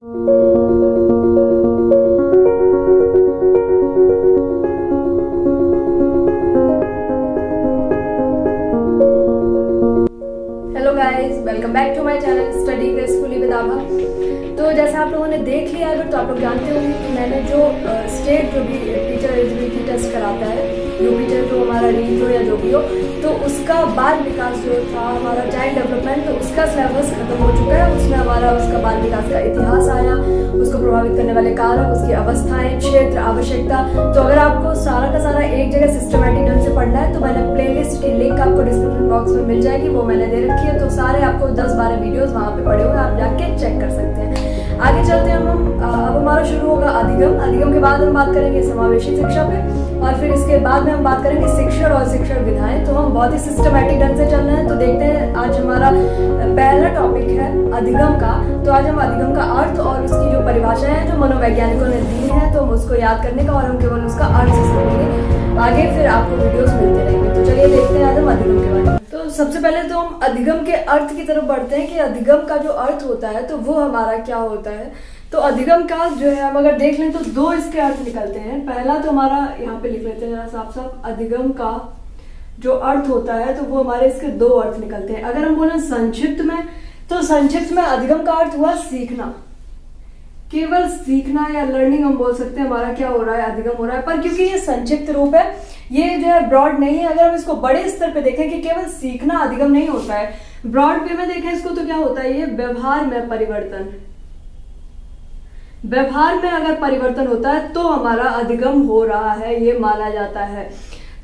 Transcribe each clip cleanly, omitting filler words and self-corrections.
Hello guys, welcome back to my channel study gracefully with Abha. तो जैसा आप लोगों ने देख लिया अगर, तो आप लोग जानते होंगे कि मैंने जो स्टेट जो भी टीचर एलिजिबिलिटी टेस्ट कराता है, यूपी टेस्ट जो हमारा रीट हो या जो भी हो, तो उसका बाल विकास जो था हमारा चाइल्ड डेवलपमेंट, तो उसका सिलेबस खत्म हो चुका है। उसमें हमारा उसका बाल विकास का इतिहास आया, उसको प्रभावित करने वाले कारक, उसकी अवस्थाएं, क्षेत्र, आवश्यकता। तो अगर आपको सारा का सारा एक जगह सिस्टमेटिक ढंग से पढ़ना है तो मैंने प्लेलिस्ट की लिंक आपको डिस्क्रिप्शन बॉक्स में मिल जाएगी, वो मैंने दे रखी है। तो सारे आपको 10-12 वीडियोस वहाँ पे पड़े हुए, आप जाके चेक कर सकते हैं। आगे चलते हैं हम। अब हमारा शुरू होगा अधिगम। अधिगम के बाद हम बात करेंगे समावेशी शिक्षा पे, और फिर इसके बाद में हम बात करेंगे शिक्षण और शिक्षण विधाएं। तो हम बहुत ही सिस्टमेटिक ढंग से चल रहे हैं। तो देखते हैं, आज हमारा पहला टॉपिक है अधिगम का। तो आज हम अधिगम का अर्थ और उसकी जो परिभाषाएं हैं जो मनोवैज्ञानिकों ने दी हैं, तो हम उसको याद करने का और हम केवल उसका अर्थ से समझेंगे। आगे फिर आपको वीडियोस मिलते रहेंगे। तो चलिए देखते हैं आज हम अधिगम के बारे में। तो सबसे पहले तो हम अधिगम के अर्थ की तरफ बढ़ते हैं कि अधिगम का जो अर्थ होता है तो वो हमारा क्या होता है। तो अधिगम का जो है, हम अगर देख लें तो दो इसके अर्थ निकलते हैं। पहला तो हमारा यहाँ पे लिख लेते हैं जरा साफ साफ, अधिगम का जो अर्थ होता है तो वो हमारे इसके दो अर्थ निकलते हैं। अगर हम बोले संक्षिप्त में, तो संक्षिप्त में अधिगम का अर्थ हुआ सीखना, केवल सीखना या लर्निंग हम बोल सकते हैं। हमारा क्या हो रहा है, अधिगम हो रहा है। पर क्योंकि ये संक्षिप्त रूप है, ये जो है ब्रॉड नहीं है। अगर हम इसको बड़े स्तर पे देखें कि केवल सीखना अधिगम नहीं होता है, ब्रॉड वे में देखें इसको तो क्या होता है, ये व्यवहार में परिवर्तन। व्यवहार में अगर परिवर्तन होता है तो हमारा अधिगम हो रहा है, ये माना जाता है।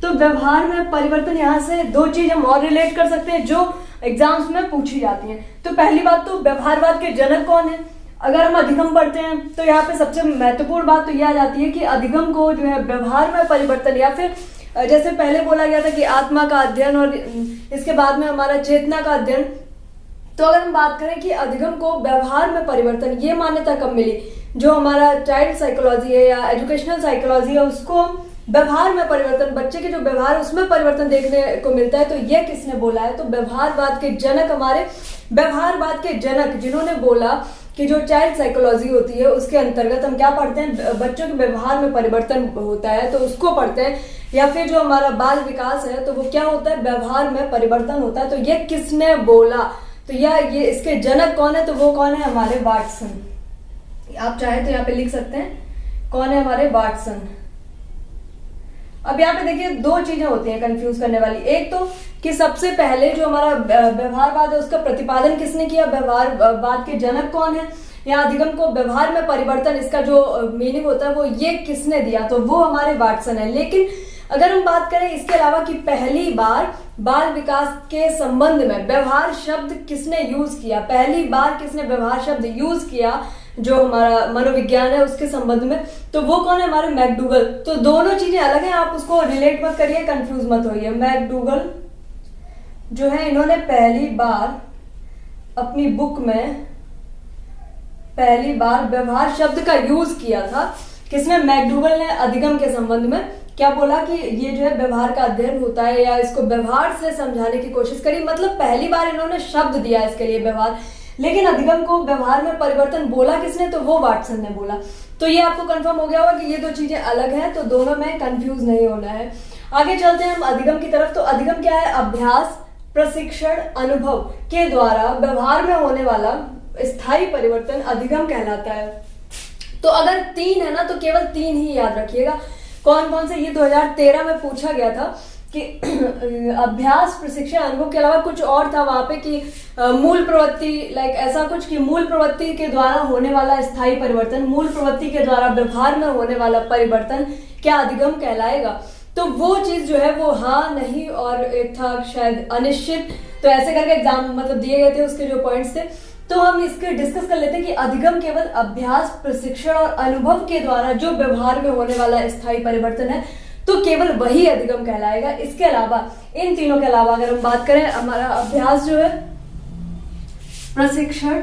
तो व्यवहार में परिवर्तन, यहाँ से दो चीज हम और रिलेट कर सकते हैं जो एग्जाम्स में पूछी जाती हैं। तो पहली बात तो व्यवहारवाद के जनक कौन है। अगर हम अधिगम पढ़ते हैं तो यहाँ पे सबसे महत्वपूर्ण बात तो यह आ जाती है कि अधिगम को जो है व्यवहार में परिवर्तन, या फिर जैसे पहले बोला गया था कि आत्मा का अध्ययन और इसके बाद में हमारा चेतना का अध्ययन। तो अगर हम बात करें कि अधिगम को व्यवहार में परिवर्तन, ये मान्यता कब मिली, जो हमारा चाइल्ड साइकोलॉजी है या एजुकेशनल साइकोलॉजी है, उसको व्यवहार में परिवर्तन, बच्चे के जो व्यवहार उसमें परिवर्तन देखने को मिलता है। तो ये किसने बोला है, तो व्यवहारवाद के जनक, हमारे व्यवहारवाद के जनक जिन्होंने बोला कि जो चाइल्ड साइकोलॉजी होती है उसके अंतर्गत हम क्या पढ़ते हैं, बच्चों के व्यवहार में परिवर्तन होता है तो उसको पढ़ते हैं। या फिर जो हमारा बाल विकास है तो वो क्या होता है, व्यवहार में परिवर्तन होता है। तो ये किसने बोला, तो ये इसके जनक कौन है, तो वो कौन है, हमारे वाटसन। आप चाहे तो यहाँ पे लिख सकते हैं कौन है, हमारे वाटसन। अब यहाँ पे देखिए दो चीजें होती हैं कंफ्यूज करने वाली। एक तो कि सबसे पहले जो हमारा व्यवहारवाद है उसका प्रतिपादन किसने किया, व्यवहारवाद के जनक कौन है, या अधिगम को व्यवहार में परिवर्तन, इसका जो मीनिंग होता है वो ये किसने दिया, तो वो हमारे वाटसन है। लेकिन अगर हम बात करें इसके अलावा कि पहली बार बाल विकास के संबंध में व्यवहार शब्द किसने यूज किया, पहली बार किसने व्यवहार शब्द यूज किया जो हमारा मनोविज्ञान है उसके संबंध में, तो वो कौन है, हमारे मैकडूगल। तो दोनों चीजें अलग हैं, आप उसको रिलेट मत करिए, कंफ्यूज मत होइए। मैकडूगल जो है, इन्होंने पहली बार अपनी बुक में पहली बार व्यवहार शब्द का यूज किया था। किसने, मैकडूगल ने अधिगम के संबंध में क्या बोला कि ये जो है व्यवहार का अध्ययन होता है, या इसको व्यवहार से समझाने की कोशिश करी। मतलब पहली बार इन्होंने शब्द दिया इसके लिए व्यवहार, लेकिन अधिगम को व्यवहार में परिवर्तन बोला किसने, तो वो वाटसन ने बोला। तो ये आपको कंफर्म हो गया होगा कि ये दो चीजें अलग हैं, तो दोनों में कंफ्यूज नहीं होना है। आगे चलते हैं हम अधिगम की तरफ। तो अधिगम क्या है, अभ्यास, प्रशिक्षण, अनुभव के द्वारा व्यवहार में होने वाला स्थायी परिवर्तन अधिगम कहलाता है। तो अगर 3 है ना, तो केवल 3 ही याद रखिएगा। कौन कौन से, ये 2013 में पूछा गया था कि अभ्यास, प्रशिक्षण, अनुभव के अलावा कुछ और था वहां पे कि मूल प्रवृत्ति, लाइक ऐसा कुछ कि मूल प्रवृत्ति के द्वारा होने वाला स्थायी परिवर्तन, मूल प्रवृत्ति के द्वारा व्यवहार में होने वाला परिवर्तन क्या अधिगम कहलाएगा। तो वो चीज जो है वो हाँ, नहीं और एक था शायद अनिश्चित। तो ऐसे करके एग्जाम मतलब दिए गए थे, उसके जो पॉइंट्स थे। तो हम इसके डिस्कस कर लेते हैं कि अधिगम केवल अभ्यास, प्रशिक्षण और अनुभव के द्वारा जो व्यवहार में होने वाला स्थायी परिवर्तन है, तो केवल वही अधिगम कहलाएगा। इसके अलावा, इन तीनों के अलावा अगर हम बात करें, हमारा अभ्यास जो है, प्रशिक्षण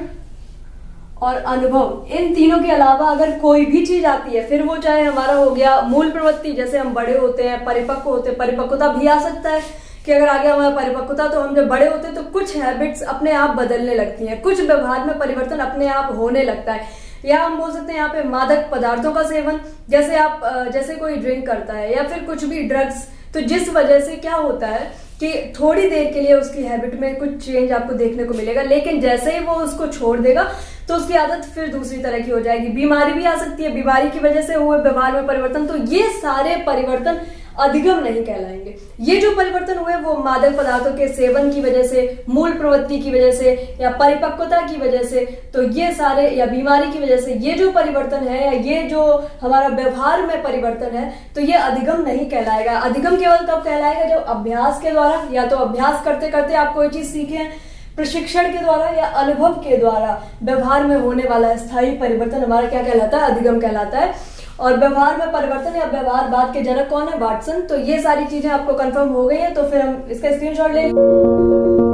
और अनुभव, इन तीनों के अलावा अगर कोई भी चीज आती है, फिर वो चाहे हमारा हो गया मूल प्रवृत्ति, जैसे हम बड़े होते हैं, परिपक्व होते हैं, परिपक्वता भी आ सकता है कि अगर आ गया हमारा परिपक्वता, तो हम जब बड़े होते हैं तो कुछ हैबिट्स अपने आप बदलने लगती हैं, कुछ व्यवहार में परिवर्तन अपने आप होने लगता है। या हम बोल सकते हैं यहाँ पे मादक पदार्थों का सेवन, जैसे कोई ड्रिंक करता है या फिर कुछ भी ड्रग्स। तो जिस वजह से क्या होता है कि थोड़ी देर के लिए उसकी हैबिट में कुछ चेंज आपको देखने को मिलेगा, लेकिन जैसे ही वो उसको छोड़ देगा तो उसकी आदत फिर दूसरी तरह की हो जाएगी। बीमारी भी आ सकती है, बीमारी की वजह से हुए व्यवहार में परिवर्तन। तो ये सारे परिवर्तन अधिगम नहीं कहलाएंगे। ये जो परिवर्तन हुए वो मादक पदार्थों के सेवन की वजह से, मूल प्रवृत्ति की वजह से या परिपक्वता की वजह से, तो ये सारे या बीमारी की वजह से ये जो परिवर्तन है या ये जो हमारा व्यवहार में परिवर्तन है, तो ये अधिगम नहीं कहलाएगा। अधिगम केवल तब कहलाएगा जब अभ्यास के द्वारा, या तो अभ्यास करते करते आप कोई चीज सीखे हैं, प्रशिक्षण के द्वारा या अनुभव के द्वारा व्यवहार में होने वाला स्थायी परिवर्तन हमारा क्या कहलाता है? अधिगम कहलाता है। और व्यवहार में परिवर्तन या व्यवहारवाद के जनक कौन है? वाटसन। तो ये सारी चीजें आपको कंफर्म हो गई है, तो फिर हम इसका स्क्रीनशॉट ले